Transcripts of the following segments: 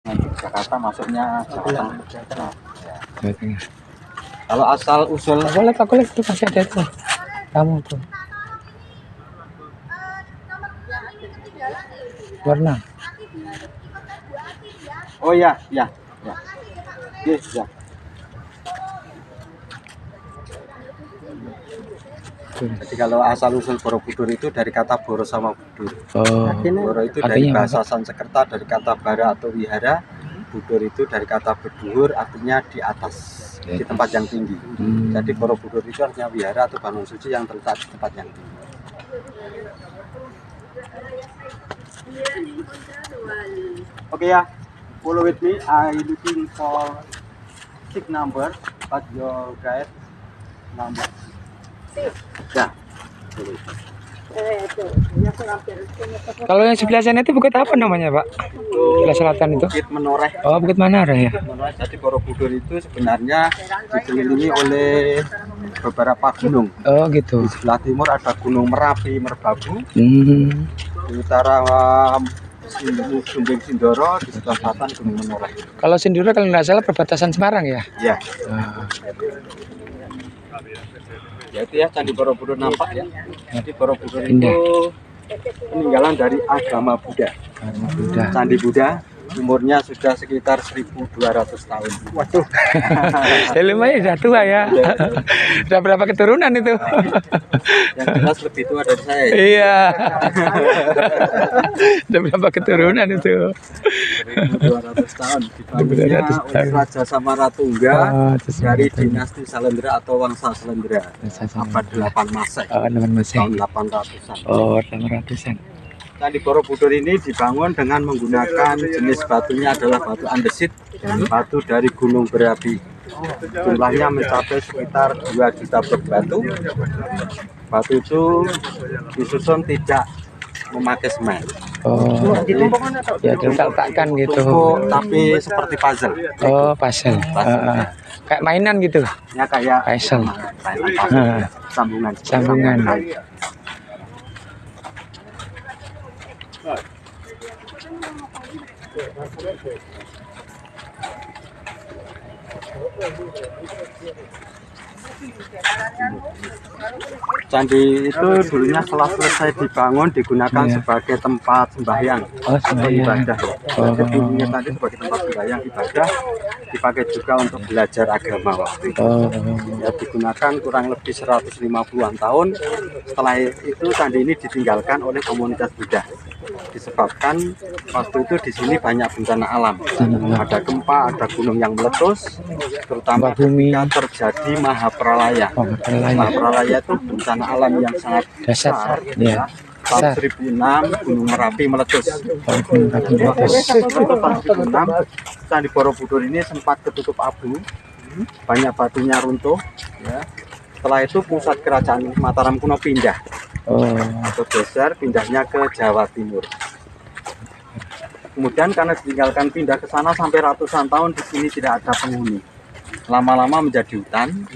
Jakarta masuknya Jakarta. Nah, ya. Jawa Tengah. Kalau asal usul Aku lihat tuh masih ada tuh. Kamu tuh. Warna. oh ya, ya, ya. Yes, ya. Jadi kalau asal usul Borobudur itu dari kata boro sama budur. Oh. Boro itu dari Artinya bahasa apa? Sanskerta, dari kata bara atau wihara. Budur itu dari kata berduhur, artinya di atas, di tempat yang tinggi. Jadi Borobudur itu artinya wihara atau bangunan suci yang terletak di tempat yang tinggi. Oke ya, follow with me. I looking for 6 number, but your guide number. Ya. Kalau yang sebelah sana itu bukit apa namanya, Pak? Sebelah selatan itu. Bukit Menoreh. Oh, Bukit Manara ya. Menoreh. Jadi Borobudur itu sebenarnya dikelilingi oleh beberapa gunung. Oh, gitu. Di sebelah timur ada Gunung Merapi, Merbabu. Di utara Sumbing Sindoro, di sebelah selatan Gunung Menoreh. Kalau Sindoro kalau nggak salah perbatasan Semarang ya. Ya. Ya itu ya Candi Borobudur nampak ya. Jadi Borobudur itu peninggalan dari agama Buddha. Candi Buddha umurnya sudah sekitar 1.200 tahun. Waduh. Ya lumayan sudah tua ya. Sudah berapa keturunan itu? Yang jelas lebih tua dari saya. Iya. Sudah berapa keturunan itu? 1.200 tahun. Dibangunnya oleh Raja Samaratungga dari dinasti Salendra atau Wangsa Salendra. Abad 8 Masehi. Oh, 8 Masehi. Tahun 800-an. Oh, 800-an. Candi Borobudur ini dibangun dengan menggunakan jenis batunya adalah batu andesit dan batu dari gunung berapi. Jumlahnya mencapai sekitar 2 juta blok batu. Batu itu disusun tidak memakai semen. Oh, ya diletakkan gitu. Tapi seperti puzzle. Oh, puzzle. Kayak mainan gitu. Ya kayak puzzle. Sambungan. Sambungan. Candi itu dulunya setelah selesai dibangun digunakan sebagai tempat sembahyang atau ibadah. Jadi dulunya tadi sebagai tempat sembahyang ibadah, dipakai juga untuk belajar agama waktu itu. Ya digunakan kurang lebih 150-an tahun. Setelah itu candi ini ditinggalkan oleh komunitas Buddha. Disebabkan waktu itu di sini banyak bencana alam, ada gempa, ada gunung yang meletus, terutama ketika terjadi Mahapralaya. Mahapralaya itu bencana alam yang sangat besar. Ya. Tahun 1006 Gunung Merapi meletus. Tahun 1006 Candi Borobudur ini sempat ketutup abu, banyak batunya runtuh. Ya. Setelah itu pusat kerajaan Mataram kuno pindah. Atau geser pindahnya ke Jawa Timur. Kemudian karena ditinggalkan pindah ke sana sampai ratusan tahun di sini tidak ada penghuni. Lama-lama menjadi hutan.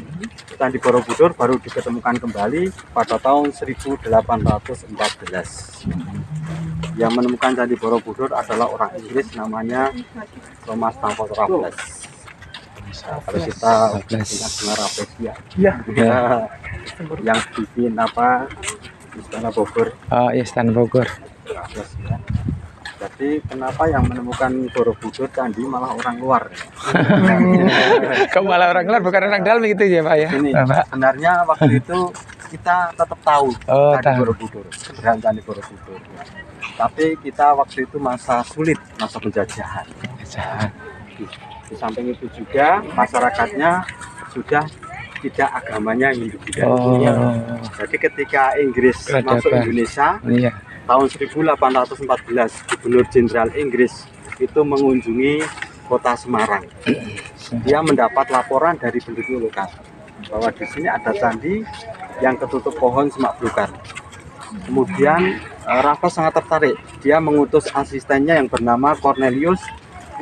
Candi Borobudur baru diketemukan kembali pada tahun 1814. Yang menemukan Candi Borobudur adalah orang Inggris namanya Thomas Stamford Raffles. Kalau kita dengar Raffles ya, yang bikin apa? Istana Bogor. Oh, Istana Bogor. Ya. Jadi kenapa yang menemukan Borobudur candi malah orang luar? Kok malah orang luar bukan orang dalam gitu ya, Pak ya? Ini sebenarnya waktu itu kita tetap tahu candi Borobudur, keberadaan Candi Borobudur. Tapi kita waktu itu masa sulit, masa penjajahan. Di samping itu juga masyarakatnya sudah tidak agamanya Hindu Buddha. Jadi ketika Inggris masuk Indonesia tahun 1814, Gubernur Jenderal Inggris itu mengunjungi kota Semarang. Dia mendapat laporan dari penduduk lokal bahwa di sini ada candi yang ketutup pohon semak belukar. Kemudian Raffles sangat tertarik. Dia mengutus asistennya yang bernama Cornelius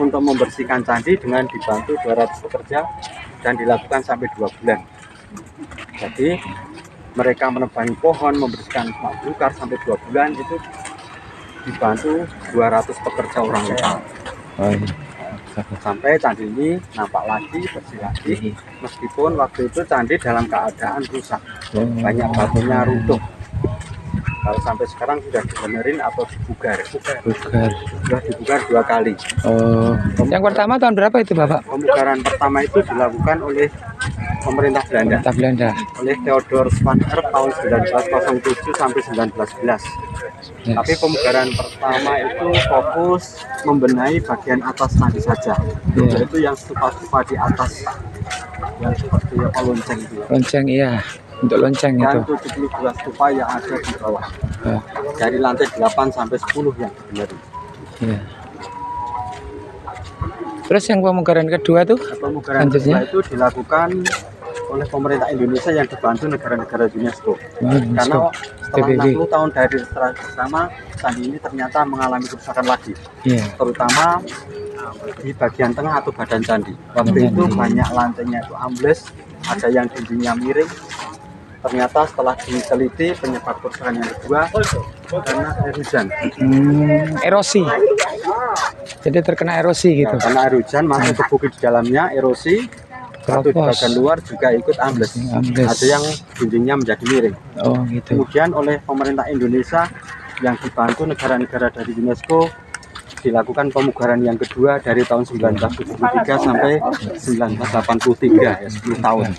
untuk membersihkan candi dengan dibantu 200 pekerja dan dilakukan sampai 2 bulan. Jadi mereka menebangi pohon, membersihkan semak belukar sampai 2 bulan itu dibantu 200 pekerja orang lokal. sampai candi ini nampak lagi, bersih lagi. Meskipun waktu itu candi dalam keadaan rusak, banyak batunya runtuh. Kalau sampai sekarang sudah dibenerin atau dibugar. Sudah dibugar 2 kali. Oh, yang pertama tahun berapa itu Bapak? Pemugaran pertama itu dilakukan oleh pemerintah Belanda. Oleh Theodor van Erp tahun 1907 sampai 1911. Tapi pemugaran pertama itu fokus membenahi bagian atas tadi saja, yaitu yang stupa-stupa di atas, yang seperti apa lonceng itu. Lonceng iya, untuk lonceng itu. Dan 72 stupa yang ada di bawah. Dari lantai 8 sampai 10 yang dibenerin. Iya. Terus yang pemugaran kedua tuh? Pemugaran kedua itu dilakukan oleh pemerintah Indonesia yang dibantu negara-negara UNESCO. Karena setelah 60 tahun dari restoran bersama, candi ini ternyata mengalami kerusakan lagi. Terutama di bagian tengah atau badan candi. Waktu itu banyak lantainya itu ambles, ada yang dindingnya miring. Ternyata setelah diteliti penyebab kerusakan yang kedua karena air hujan. Erosi. Jadi terkena erosi gitu. Karena air hujan masuk ke bukit di dalamnya, erosi. Satu di bagian luar juga ikut ambles. Ada yang dindingnya menjadi miring. Oh gitu. Kemudian oleh pemerintah Indonesia yang dibantu negara-negara dari UNESCO dilakukan pemugaran yang kedua dari tahun 1973 sampai 1983, ya 10 tahun.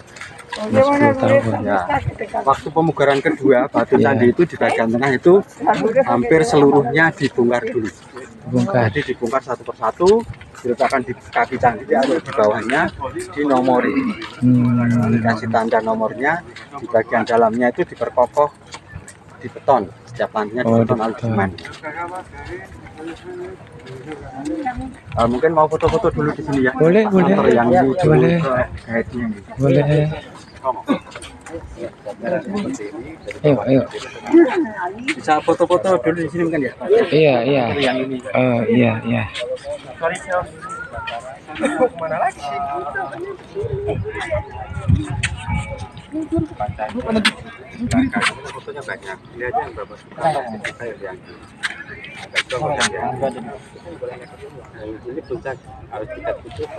10 tahun. Ya. Waktu pemugaran kedua, batu candi itu di bagian tengah itu hampir seluruhnya dibongkar dulu. Jadi dibongkar satu persatu, diletakkan di kaki candi atau di bawahnya, dinomori, dikasih tanda nomornya. Di bagian dalamnya itu diperkokoh di beton, setiap lantainya di beton alumium. Mungkin mau foto-foto dulu di sini ya. Boleh. Yang Boleh. Boleh. Ayo. Bisa foto-foto dulu di sini mungkin ya? Iya. Yang ini. Iya. Kemana lagi? Fotonya banyak. Ini aja yang berapa? Ini puncak harus kita tutup.